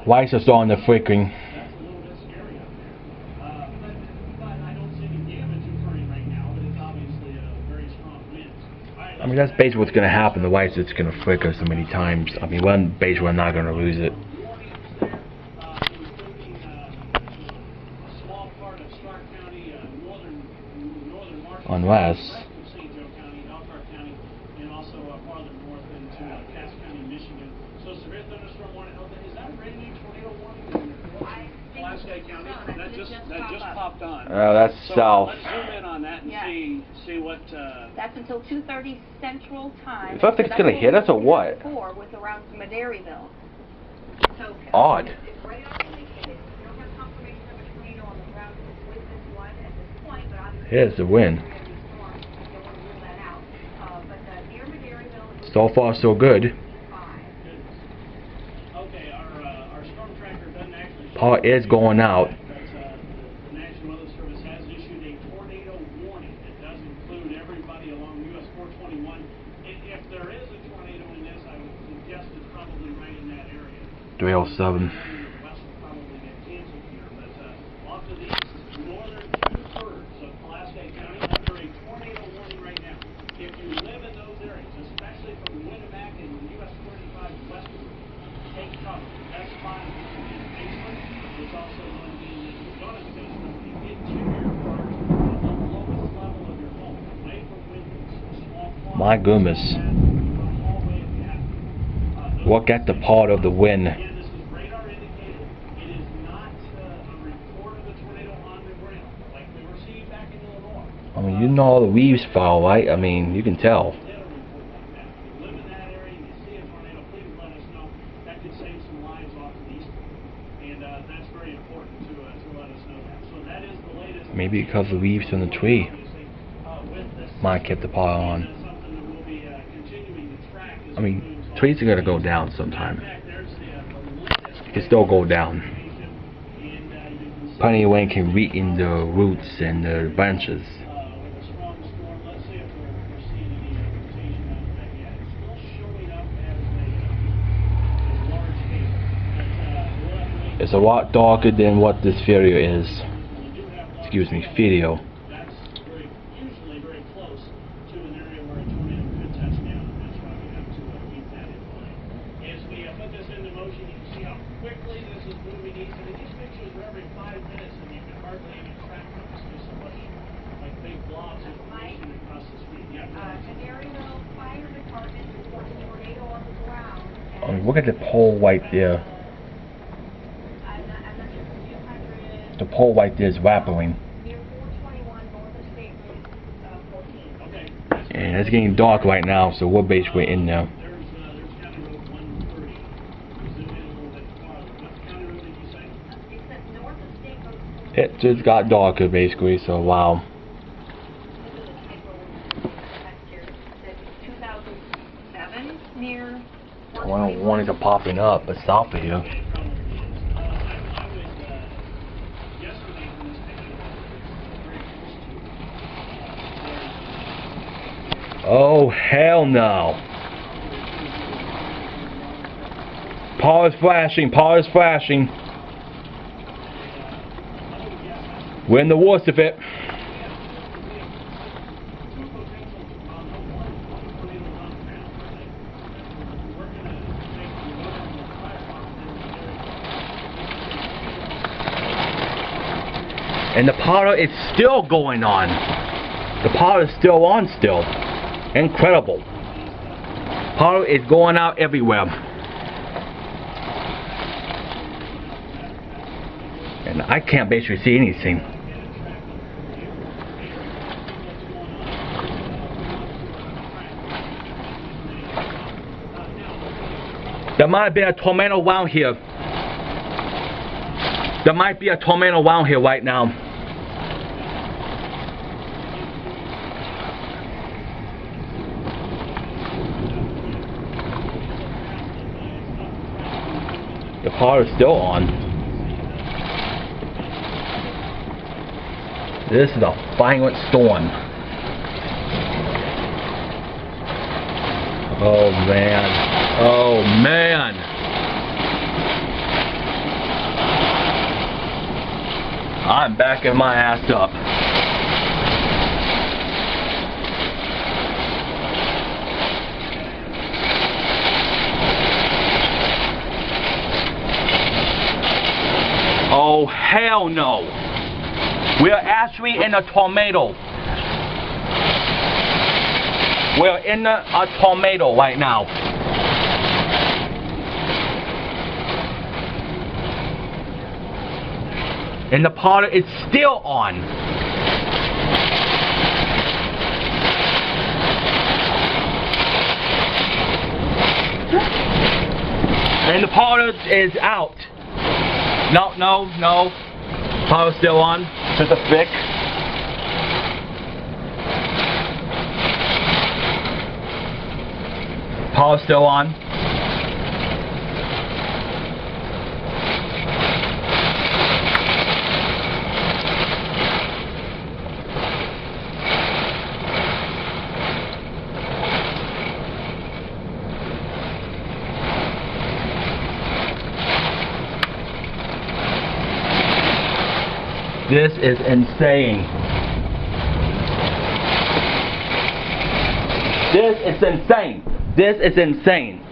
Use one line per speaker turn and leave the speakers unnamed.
Lights are starting to flickering. I mean, that's basically what's going to happen. The lights are just going to flicker so many times. I mean, one base we're not going to lose it. Unless
that just popped on.
Oh, that's
so
south.
Let's zoom in on that and see what.
That's until 2:30 Central Time.
If I think it's gonna hit us or what?
With around Maderryville. So
odd.
It's radar indicated. We don't have confirmation of a tornado on the ground with this one at this point, but obviously
Here's the wind. So far, so good.
Okay, our storm tracker doesn't actually.
Power is going out.
The National Weather Service has issued a tornado warning. It does include everybody along US 421. If there is a tornado in this, I would suggest it's probably right in that area.
307.
West will probably get canceled here, but off to the east, northern 2/3 of Pulaski County under a tornado warning right now. If you live in those areas, especially from Winnemac and US 35 westward, take cover. Best spot is in the basement. It's also going to be in the Jonas basement, the interior part of the lowest level of your home, away from windows, small closet.
My goodness. Look at the part of the wind.
Again, this is radar indicated. It is not a report of a tornado on the ground, like we were seeing back in Illinois.
I mean, you know all the leaves fall, right? I mean, you can tell.
If you live in that area and you see a tornado, please let us know. That could save some lives off the east. And that's very important to let us know that. So that is the latest.
Maybe because the leaves on the tree might keep the power on. I mean, trees are going to go down sometime. It can still go down. Plenty of wind can reach in the roots and the branches. It's a lot darker than what this video is. Excuse me, video.
That's usually very close to an area where a tornado could touch down, and that's why we have to keep that in mind. As we put this into motion, you can see how quickly this is moving east. I mean, these pictures are every 5 minutes, and you can hardly even track them. It's just so much like big blobs of information across the screen. Yeah.
Maderryville Fire Department reports a tornado on the ground.
I mean, look at the pole right there. The pole right there is wapping. And it's getting dark right now, so we're basically in there. It just got darker basically, so wow.
2007 near.
Warnings are popping up, but south of here. Oh, hell no. Paul is flashing. Paul is flashing. We're in the worst of it. And the power is still going on. The power is still on still. Incredible. Power is going out everywhere. And I can't basically see anything. There might be a tornado around here. There might be a tornado around here right now. The power is still on. This is a violent storm. Oh man. Oh man. I'm backing my ass up. Oh, hell no. We are actually in a tornado. We're in a tornado right now. And the powder is still on. And the powder is out. No, no, no. Power's still on. Just a thick. Power's still on. This is insane. This is insane. This is insane.